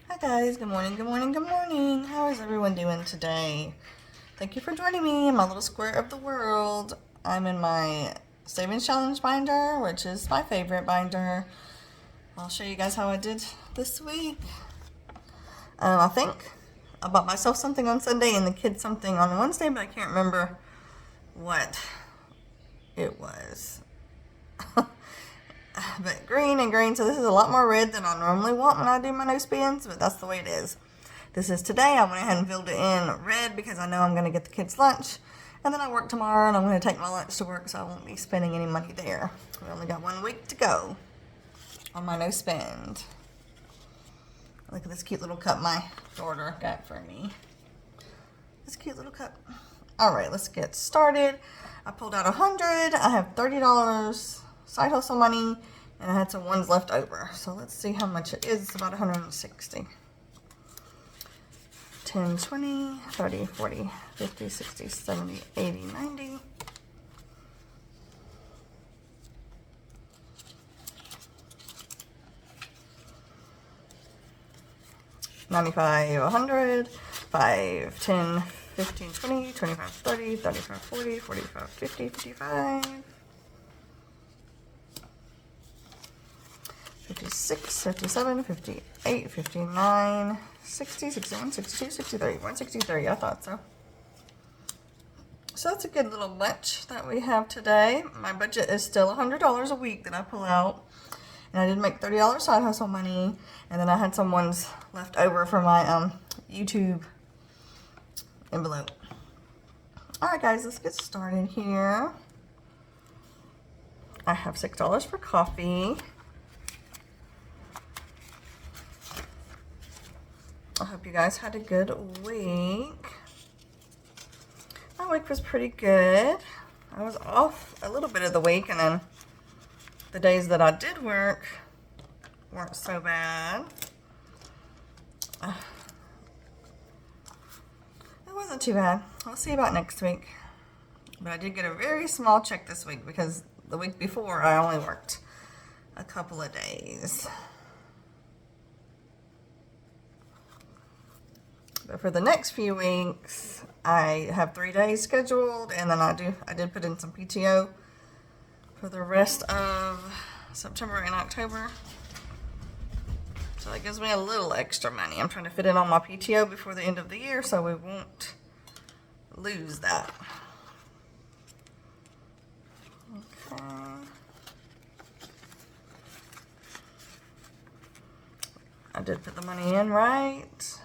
Hi guys, good morning, good morning, good morning. How is everyone doing today? Thank you for joining me in my little square of the world. I'm in my Savings Challenge binder, which is my favorite binder. I'll show you guys how I did this week. I think I bought myself something on Sunday and the kids something on Wednesday, but I can't remember what it was. But green and green, so this is a lot more red than I normally want when I do my nose spins, but that's the way it is. This is today. I went ahead and filled it in red because I know I'm going to get the kids lunch, and then I work tomorrow and I'm going to take my lunch to work, so I won't be spending any money there. We only got 1 week to go on my no spend. Look at this cute little cup my daughter got for me. This cute little cup. All right, let's get started. I pulled out 100. I have $30 side hustle money, and I had some ones left over. So let's see how much it is. It's about 160. 10, 20, 30, 40, 50, 60, 70, 80, 90. 95, 100, 5, 10, 15, 20, 25, 30, 35, 40, 45, 50, 55. 56, 57, 58, 59, 60, 61, 62, 63, 163. I thought so. So that's a good little bunch that we have today. My budget is still $100 a week that I pull out. And I did make $30 side hustle money. And then I had some ones left over for my YouTube envelope. Alright guys, let's get started here. I have $6 for coffee. I hope you guys had a good week. My week was pretty good. I was off a little bit of the week, and then the days that I did work weren't so bad. It wasn't too bad. We'll see about next week. But I did get a very small check this week because the week before I only worked a couple of days. But for the next few weeks, I have 3 days scheduled, and then I did put in some PTO for the rest of September and October. So that gives me a little extra money. I'm trying to fit in on my PTO before the end of the year so we won't lose that. Okay. I did put the money in right.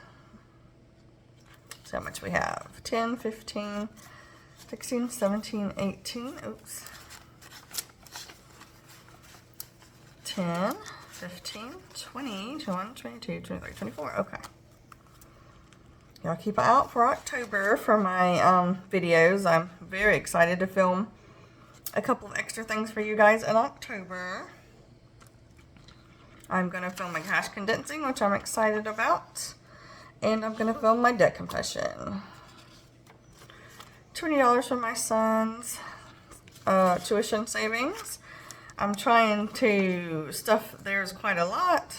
How much we have? 10, 15, 16, 17, 18. Oops. 10, 15, 20, 21, 22, 23, 24. Okay. Y'all keep an eye out for October for my videos. I'm very excited to film a couple of extra things for you guys in October. I'm going to film a cash condensing, which I'm excited about. And I'm going to film my debt confession. $20 for my son's tuition savings. I'm trying to stuff theirs quite a lot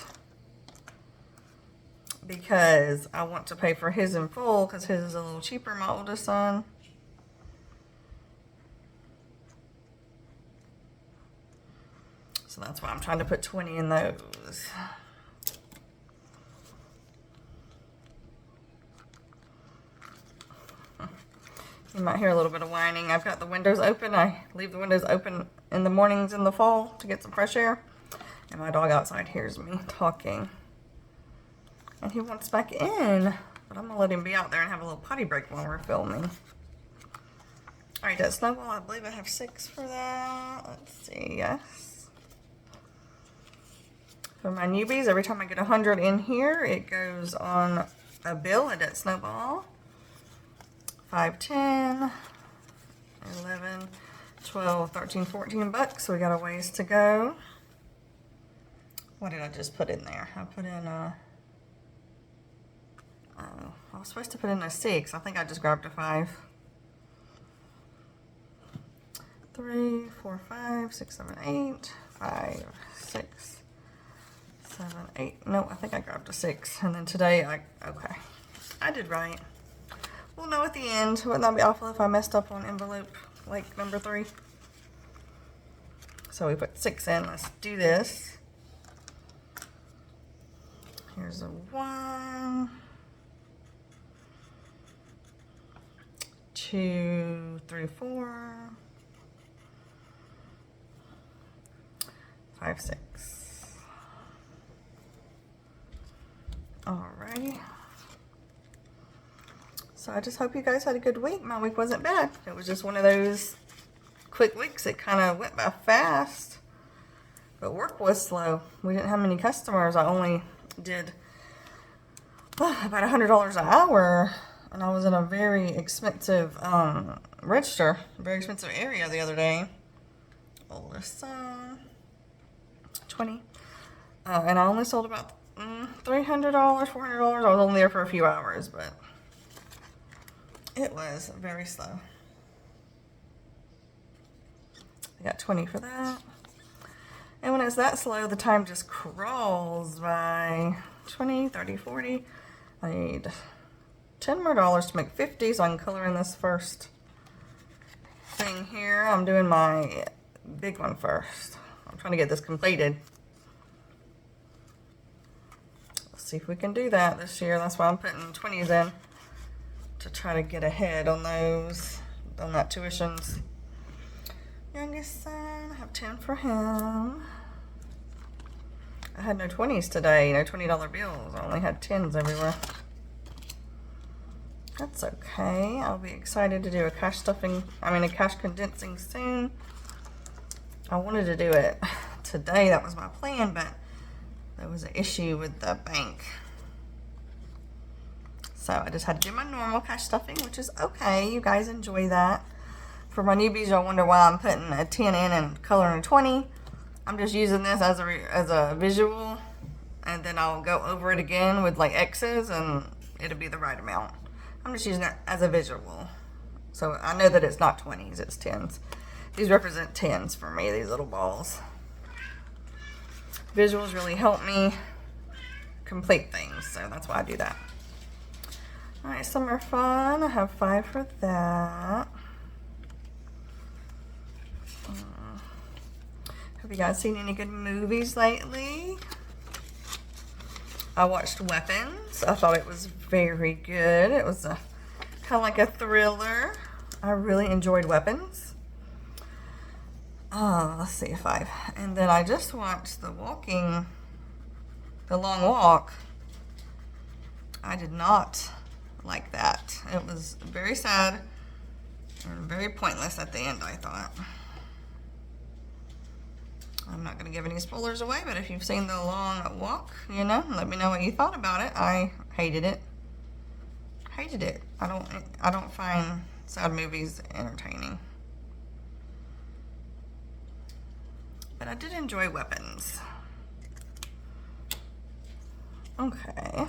because I want to pay for his in full because his is a little cheaper, my oldest son. So that's why I'm trying to put 20 in those. You might hear a little bit of whining. I've got the windows open. I leave the windows open in the mornings in the fall to get some fresh air. And my dog outside hears me talking. And he wants back in. But I'm going to let him be out there and have a little potty break while we're filming. Alright, that snowball, I believe I have 6 for that. Let's see, yes. For my newbies, every time I get 100 in here, it goes on a bill, a debt snowball. 5, 10, 11, 12, 13, 14 bucks. So we got a ways to go. What did I just put in there? I put in I was supposed to put in a 6. I think I just grabbed a 5. 3, 4, 5, 6, 7, 8, 5, 6, 7, 8. No, I think I grabbed a 6. And then today, okay. I did right. We'll know at the end. Wouldn't that be awful if I messed up on envelope, like number 3? So we put 6 in. Let's do this. Here's a 1, 2, 3, 4, 5, 6. Alrighty. So I just hope you guys had a good week. My week wasn't bad. It was just one of those quick weeks. It kind of went by fast. But work was slow. We didn't have many customers. I only did about $100 an hour. And I was in a very expensive register, very expensive area the other day. Oldest son, 20. And I only sold about $300, $400. I was only there for a few hours, but it was very slow. I got 20 for that. And when it's that slow, the time just crawls by. 20, 30, 40. I need $10 more to make 50, so I can color in this first thing here. I'm doing my big one first. I'm trying to get this completed. Let's see if we can do that this year. That's why I'm putting 20s in, to try to get ahead on those, on that tuitions. Youngest son, I have 10 for him. I had no 20s today, no $20 bills. I only had 10s everywhere. That's okay. I'll be excited to do a cash condensing soon. I wanted to do it today. That was my plan, but there was an issue with the bank. So I just had to do my normal cash stuffing, which is okay. You guys enjoy that. For my newbies, you'll wonder why I'm putting a 10 in and coloring a 20. I'm just using this as a visual, and then I'll go over it again with like X's, and it'll be the right amount. I'm just using it as a visual. So I know that it's not 20s, it's 10s. These represent 10s for me, these little balls. Visuals really help me complete things, so that's why I do that. All right, summer fun. I have 5 for that. Have you guys seen any good movies lately? I watched Weapons. I thought it was very good. It was kind of like a thriller. I really enjoyed Weapons. Let's see, 5. And then I just watched The Long Walk. I did not like that. It was very sad and very pointless at the end, I thought. I'm not going to give any spoilers away, but if you've seen The Long Walk, you know, let me know what you thought about it. I hated it. Hated it. I don't find sad movies entertaining. But I did enjoy Weapons. Okay.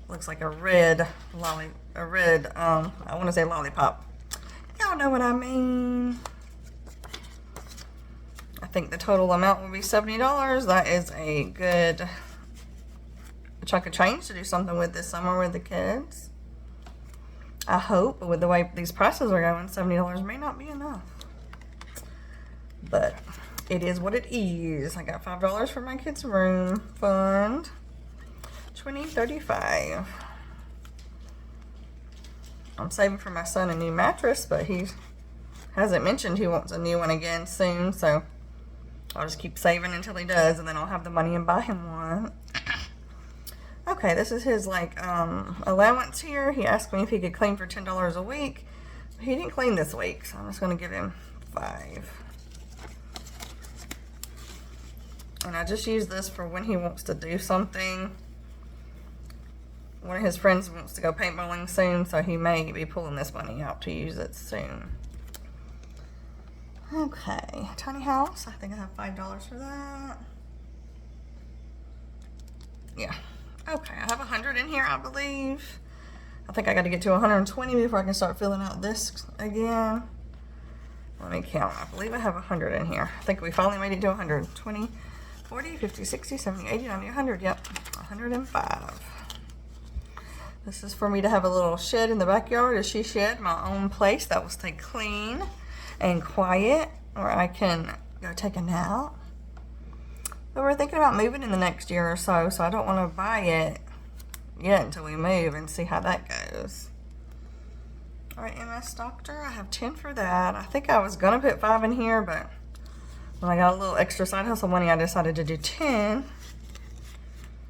Looks like a red I want to say lollipop. Y'all know what I mean. I think the total amount will be $70. That is a good chunk of change to do something with this summer with the kids. I hope, but with the way these prices are going, $70 may not be enough. But it is what it is. I got $5 for my kids' room fund. $20, $35. I'm saving for my son a new mattress, but he hasn't mentioned he wants a new one again soon, so I'll just keep saving until he does, and then I'll have the money and buy him one. Okay, this is his allowance here. He asked me if he could clean for $10 a week. He didn't clean this week, so I'm just going to give him 5. And I just use this for when he wants to do something. One of his friends wants to go paintballing soon, so he may be pulling this money out to use it soon. Okay, tiny house. I think I have $5 for that. Yeah. Okay, I have 100 in here, I believe. I think I got to get to 120 before I can start filling out this again. Let me count. I believe I have 100 in here. I think we finally made it to 120, 40, 50, 60, 70, 80, 90, 100. Yep, 105. This is for me to have a little shed in the backyard, a she shed, my own place that will stay clean and quiet, where I can go take a nap. But we're thinking about moving in the next year or so, so I don't want to buy it yet until we move and see how that goes. All right, MS Doctor, I have 10 for that. I think I was going to put 5 in here, but when I got a little extra side hustle money, I decided to do 10.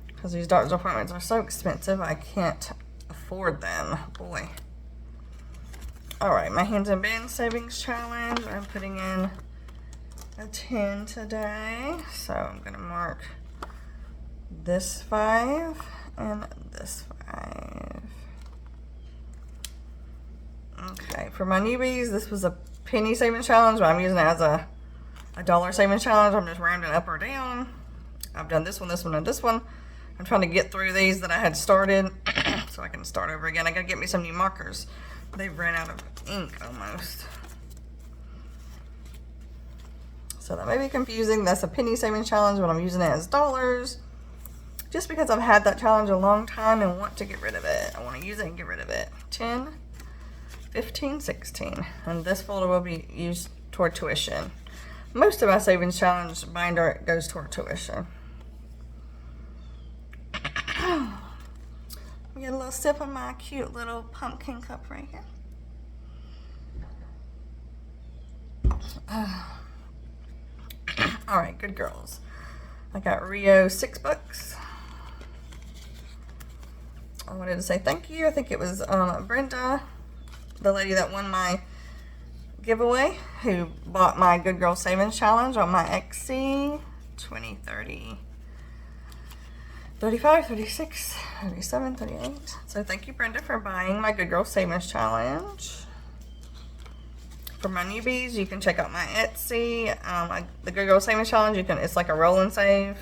Because these doctor's appointments are so expensive, I can't afford them. Boy. Alright, my Hands and Bins Savings Challenge. I'm putting in a 10 today. So I'm going to mark this 5 and this 5. Okay, for my newbies, this was a penny savings challenge, but I'm using it as a dollar savings challenge. I'm just rounding up or down. I've done this one, and this one. I'm trying to get through these that I had started so I can start over again. I gotta get me some new markers. They've ran out of ink almost. So that may be confusing. That's a penny savings challenge, but I'm using it as dollars just because I've had that challenge a long time and want to get rid of it. I want to use it and get rid of it. 10, 15, 16. And this folder will be used toward tuition. Most of my savings challenge binder goes toward tuition. We get a little sip of my cute little pumpkin cup right here. All right, good girls. I got Rio $6. I wanted to say thank you. I think it was Brenda, the lady that won my giveaway, who bought my Good Girl Savings Challenge on my XC 20, 30, 35, 36, 37, 38. So thank you, Brenda, for buying my Good Girl Savings Challenge. For my newbies, you can check out my Etsy. The Good Girl Savings Challenge, it's like a roll and save.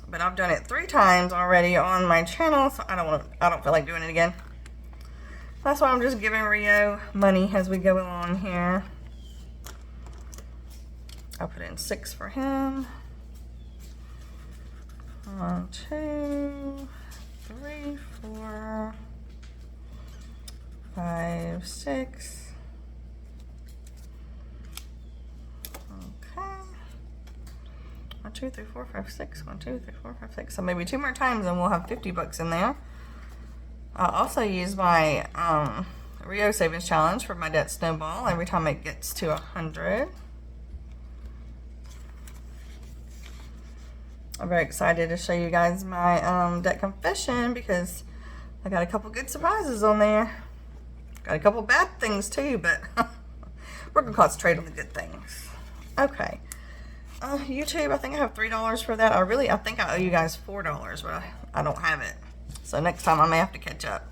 But I've done it 3 times already on my channel, so I don't feel like doing it again. That's why I'm just giving Rio money as we go along here. I'll put in 6 for him. 1, 2, 3, 4, 5, 6. Okay. 1, 2, 3, 4, 5, 6. 1, 2, 3, 4, 5, 6. So maybe 2 more times and we'll have $50 in there. I'll also use my Rio Savings Challenge for my debt snowball every time it gets to 100. I'm very excited to show you guys my debt confession because I got a couple good surprises on there. Got a couple bad things too, but we're going to concentrate on the good things. Okay. YouTube, I think I have $3 for that. I think I owe you guys $4, but I don't have it. So next time I may have to catch up.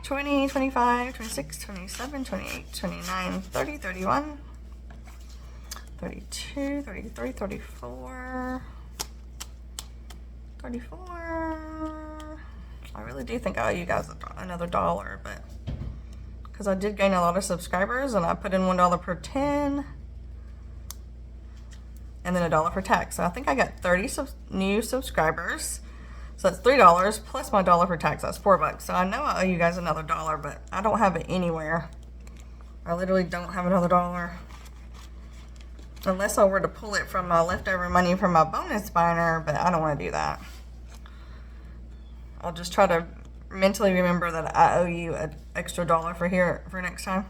20, 25, 26, 27, 28, 29, 30, 31, 32, 33, 34, 34. I really do think I owe you guys another $1, but because I did gain a lot of subscribers and I put in $1 per 10 and then $1 for tax. So I think I got 30 new subscribers. So that's $3 plus my $1 for tax. That's $4. So I know I owe you guys another $1, but I don't have it anywhere. I literally don't have another $1. Unless I were to pull it from my leftover money from my bonus binder, but I don't want to do that. I'll just try to mentally remember that I owe you an extra $1 for next time.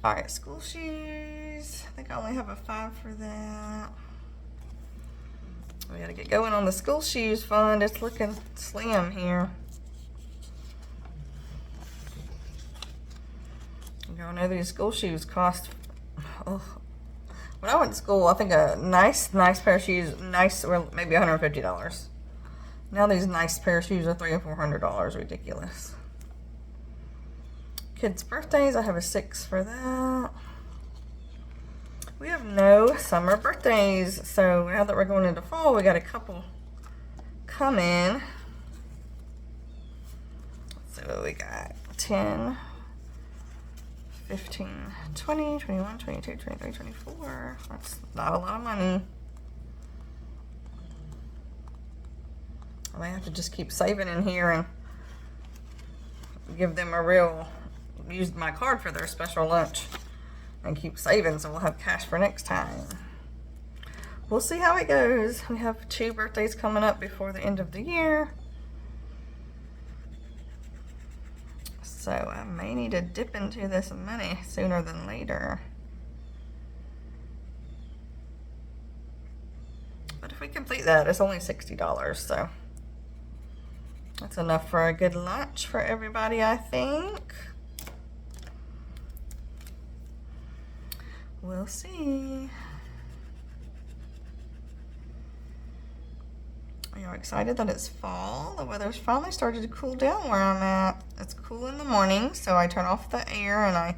All right, school shoes. I think I only have a 5 for that. We gotta get going on the school shoes fund. It's looking slim here. Y'all know these school shoes cost. Oh. When I went to school, I think a nice pair of shoes, were maybe $150. Now these nice pair of shoes are $300 and $400. Ridiculous. Kids' birthdays, I have a 6 for that. We have no summer birthdays, so now that we're going into fall, we got a couple coming. Let's see what we got. 10, 15, 20, 21, 22, 23, 24. That's not a lot of money. I may have to just keep saving in here and give them use my card for their special lunch and keep saving so we'll have cash for next time. We'll see how it goes. We have 2 birthdays coming up before the end of the year. So I may need to dip into this money sooner than later. But if we complete that, it's only $60, so that's enough for a good lunch for everybody, I think. We'll see. Are you excited that it's fall? The weather's finally started to cool down where I'm at. It's cool in the morning, so I turn off the air and I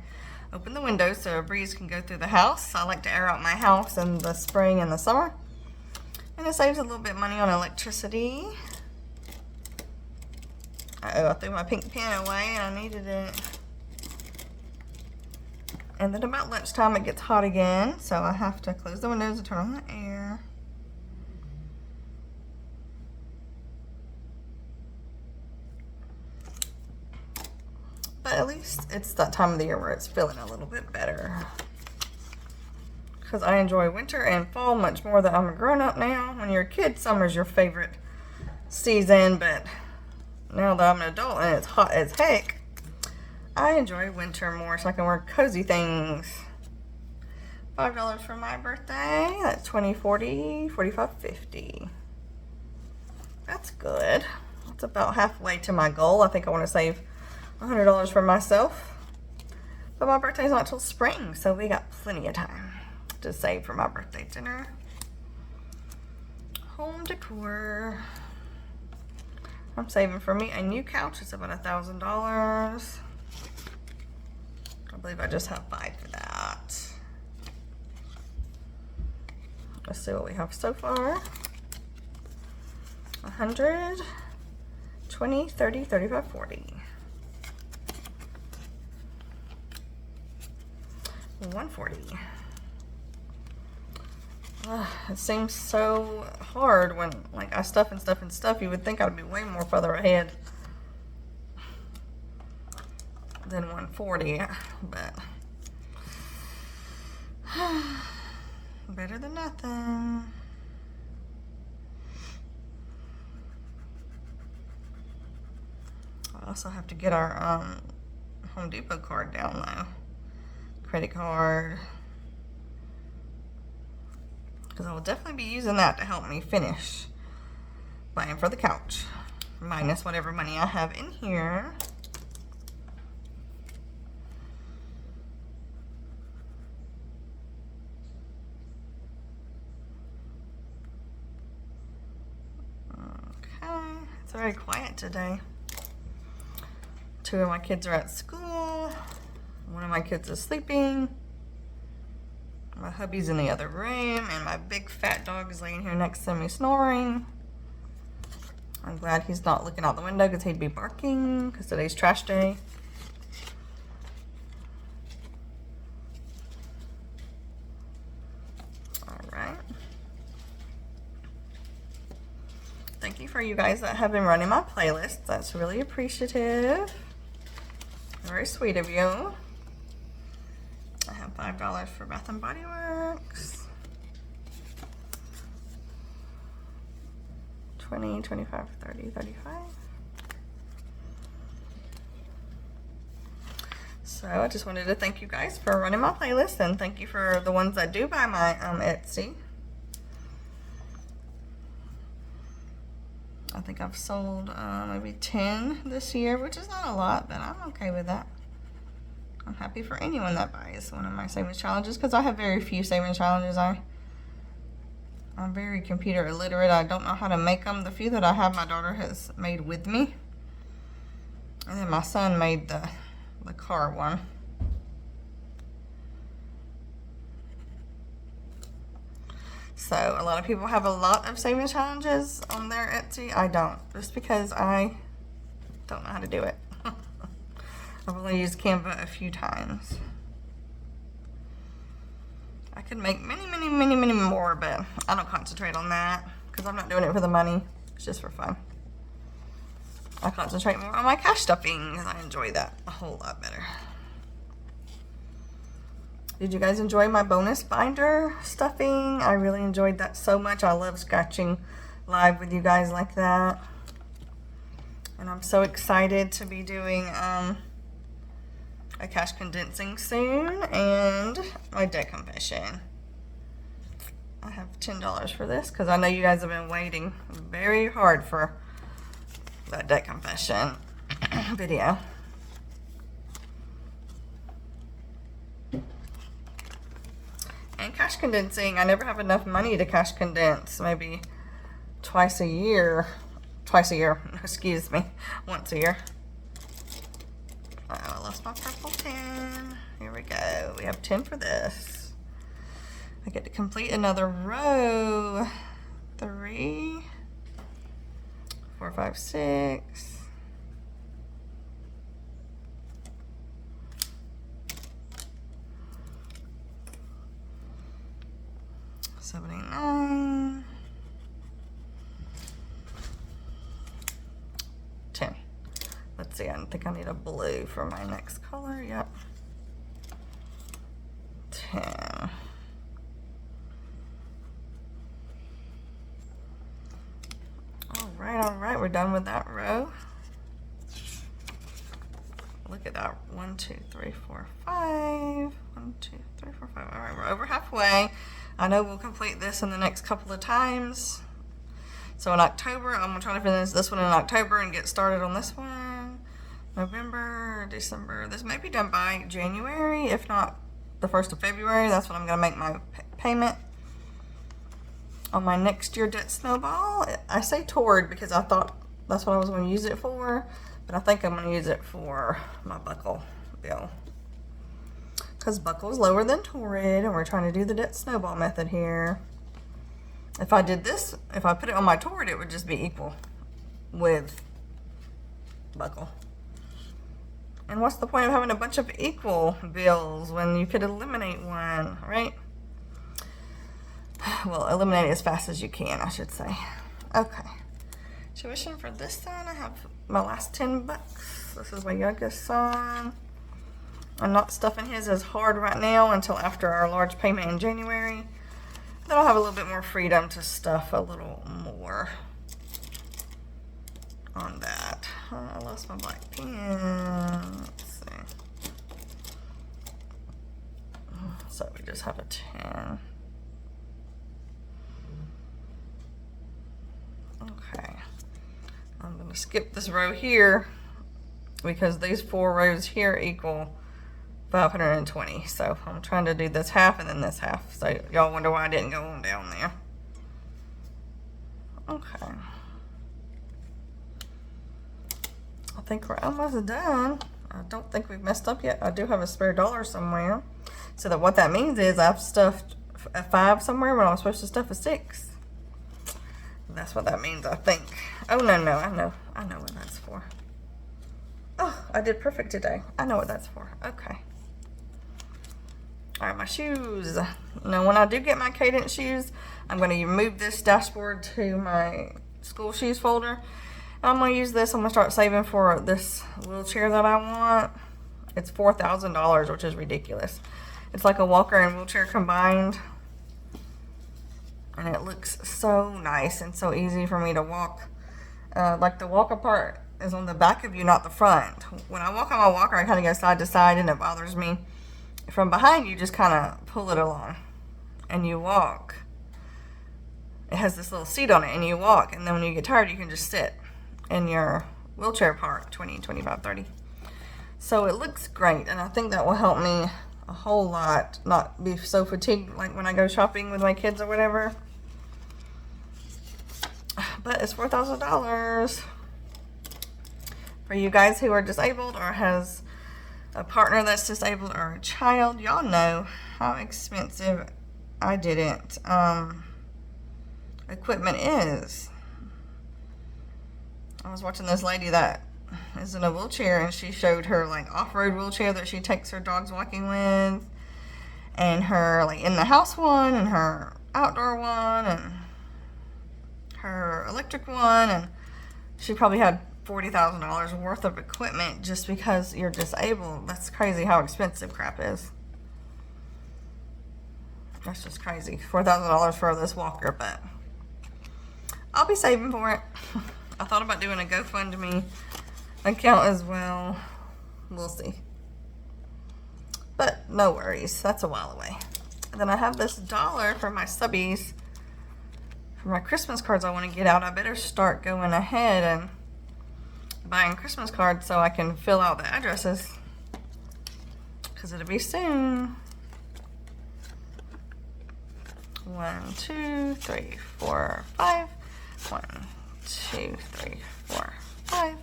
open the windows so a breeze can go through the house. I like to air out my house in the spring and the summer. And it saves a little bit of money on electricity. I threw my pink pen away and I needed it. And then about lunchtime it gets hot again, so I have to close the windows and turn on the air. But at least it's that time of the year where it's feeling a little bit better. Because I enjoy winter and fall much more that I'm a grown up now. When you're a kid, summer's your favorite season, but now that I'm an adult and it's hot as heck, I enjoy winter more so I can wear cozy things. $5 for my birthday. That's $20, $40, $45, $50. That's good. That's about halfway to my goal. I think I want to save $100 for myself. But my birthday's not till spring, so we got plenty of time to save for my birthday dinner. Home decor. I'm saving for me a new couch. It's about $1,000. I believe I just have 5 for that. Let's see what we have so far. 100, 20, 30, 35, 40. 140. It seems so hard when like I stuff and stuff and stuff. You would think I'd be way more further ahead than 140, but better than nothing. I also have to get our Home Depot card down though. Credit card. Because I will definitely be using that to help me finish buying for the couch. Minus whatever money I have in here. Okay, it's very quiet today. 2 of my kids are at school. One of my kids is sleeping. My hubby's in the other room, and my big fat dog is laying here next to me snoring. I'm glad he's not looking out the window because he'd be barking because today's trash day. All right. Thank you for you guys that have been running my playlist. That's really appreciative. Very sweet of you. I have $5 for Bath and Body Works. 20, 25, 30, 35. So I just wanted to thank you guys for running my playlist, and thank you for the ones that do buy my Etsy. I think I've sold maybe 10 this year, which is not a lot, but I'm okay with that. I'm happy for anyone that buys one of my savings challenges because I have very few savings challenges. I'm very computer illiterate. I don't know how to make them. The few that I have, my daughter has made with me. And then my son made the car one. So a lot of people have a lot of savings challenges on their Etsy. I don't, just because I don't know how to do it. I've only used Canva a few times. I could make many, many, many, many more, but I don't concentrate on that because I'm not doing it for the money. It's just for fun. I concentrate more on my cash stuffing because I enjoy that a whole lot better. Did you guys enjoy my bonus binder stuffing? I really enjoyed that so much. I love scratching live with you guys like that. And I'm so excited to be doing a cash condensing soon and my debt confession. I have $10 for this because I know you guys have been waiting very hard for that debt confession video. And cash condensing, I never have enough money to cash condense. Maybe twice a year, excuse me, once a year. Oh, I lost my purple pen. Here we go. We have 10 for this. I get to complete another row. 3, 4, 5, 6. 79. 10. Let's see, I think I need a blue for my next color. Yep. 10. All right, we're done with that row. Look at that. 1, 2, 3, 4, 5. 1, 2, 3, 4, 5. All right, we're over halfway. I know we'll complete this in the next couple of times. So in October, I'm gonna try to finish this one in October and get started on this one. November, December. This may be done by January, if not the 1st of February. That's when I'm gonna make my payment on my next year debt snowball. I say toward because I thought that's what I was gonna use it for, but I think I'm gonna use it for my buckle bill. Because buckle is lower than Torrid, and we're trying to do the debt snowball method here. If I did this, if I put it on my Torrid, it would just be equal with buckle. And what's the point of having a bunch of equal bills when you could eliminate one, right? Well, eliminate it as fast as you can, I should say. Okay. Tuition for this son, I have my last $10. This is my youngest son. I'm not stuffing his as hard right now until after our large payment in January. Then I'll have a little bit more freedom to stuff a little more on that. I lost my black pen. Let's see. So we just have a 10. Okay. I'm going to skip this row here because these 4 rows here equal 520. So I'm trying to do this half and then this half. So y'all wonder why I didn't go on down there. Okay. I think we're almost done. I don't think we've messed up yet. I do have a spare $1 somewhere. So that what that means is I've stuffed a 5 somewhere when I was supposed to stuff a 6. That's what that means, I think. Oh, no, I know what that's for. Oh, I did perfect today. I know what that's for. Okay. All right, my shoes. Now, when I do get my Cadence shoes, I'm going to move this dashboard to my school shoes folder. And I'm going to use this. I'm going to start saving for this wheelchair that I want. It's $4,000, which is ridiculous. It's like a walker and wheelchair combined. And it looks so nice and so easy for me to walk. Like the walker part is on the back of you, not the front. When I walk on my walker, I kind of go side to side and it bothers me. From behind, you just kind of pull it along and you walk. It has this little seat on it and you walk, and then when you get tired, you can just sit in your wheelchair part, 20, 25, 30. So it looks great, and I think that will help me a whole lot, not be so fatigued like when I go shopping with my kids or whatever. But it's $4,000 for you guys who are disabled or has a partner that's disabled or a child. Y'all know how expensive equipment is. I was watching this lady that is in a wheelchair, and she showed her like off-road wheelchair that she takes her dogs walking with, and her like in the house one, and her outdoor one, and her electric one, and she probably had $40,000 worth of equipment just because you're disabled. That's crazy how expensive crap is. That's just crazy. $4,000 for this walker, but I'll be saving for it. I thought about doing a GoFundMe account as well. We'll see. But no worries. That's a while away. And then I have this $1 for my subbies. For my Christmas cards I want to get out. I better start going ahead and buying Christmas cards so I can fill out the addresses. Because it'll be soon. 1, 2, 3, 4, 5. 1, 2, 3, 4, 5.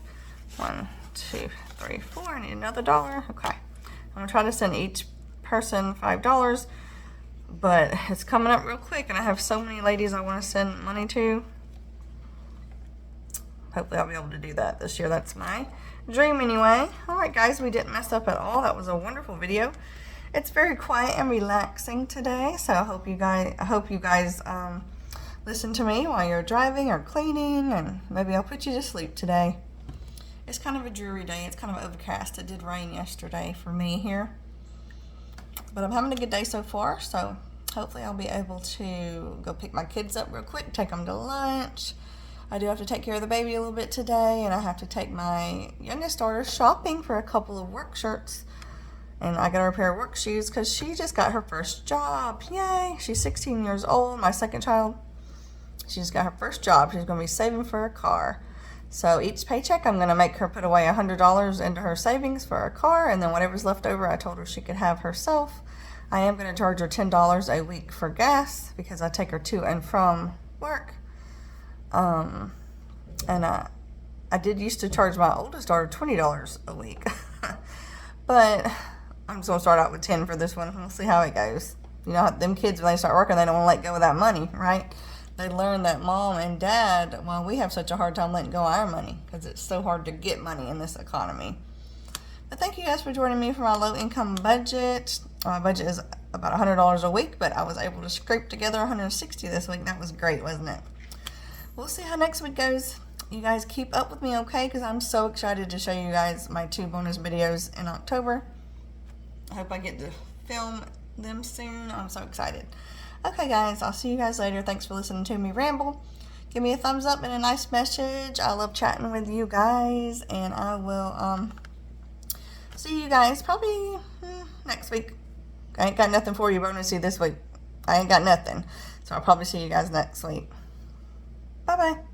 1, 2, 3, 4. I need another $1. Okay. I'm going to try to send each person $5. But it's coming up real quick, and I have so many ladies I want to send money to. Hopefully I'll be able to do that this year. That's my dream anyway. Alright guys, we didn't mess up at all. That was a wonderful video. It's very quiet and relaxing today, so I hope you guys listen to me while you're driving or cleaning, and maybe I'll put you to sleep today. It's kind of a dreary day. It's kind of overcast. It did rain yesterday for me here. But I'm having a good day so far, so hopefully I'll be able to go pick my kids up real quick, take them to lunch. I do have to take care of the baby a little bit today, and I have to take my youngest daughter shopping for a couple of work shirts. And I got her a pair of work shoes because she just got her first job. Yay! She's 16 years old, my second child. She just got her first job. She's going to be saving for a car. So each paycheck, I'm going to make her put away $100 into her savings for a car, and then whatever's left over, I told her she could have herself. I am going to charge her $10 a week for gas because I take her to and from work. And I did used to charge my oldest daughter $20 a week. But I'm just going to start out with 10 for this one. We'll see how it goes. You know, them kids, when they start working, they don't want to let go of that money, right? They learn that mom and dad, well, we have such a hard time letting go of our money because it's so hard to get money in this economy. But thank you guys for joining me for my low income budget. My budget is about $100 a week, but I was able to scrape together $160 this week. That was great, wasn't it? We'll see how next week goes. You guys keep up with me, okay? Because I'm so excited to show you guys my 2 bonus videos in October. I hope I get to film them soon. I'm so excited. Okay, guys, I'll see you guys later. Thanks for listening to me ramble. Give me a thumbs up and a nice message. I love chatting with you guys, and I will see you guys probably next week. I ain't got nothing for you bonusy this week. I ain't got nothing. So I'll probably see you guys next week. Bye-bye.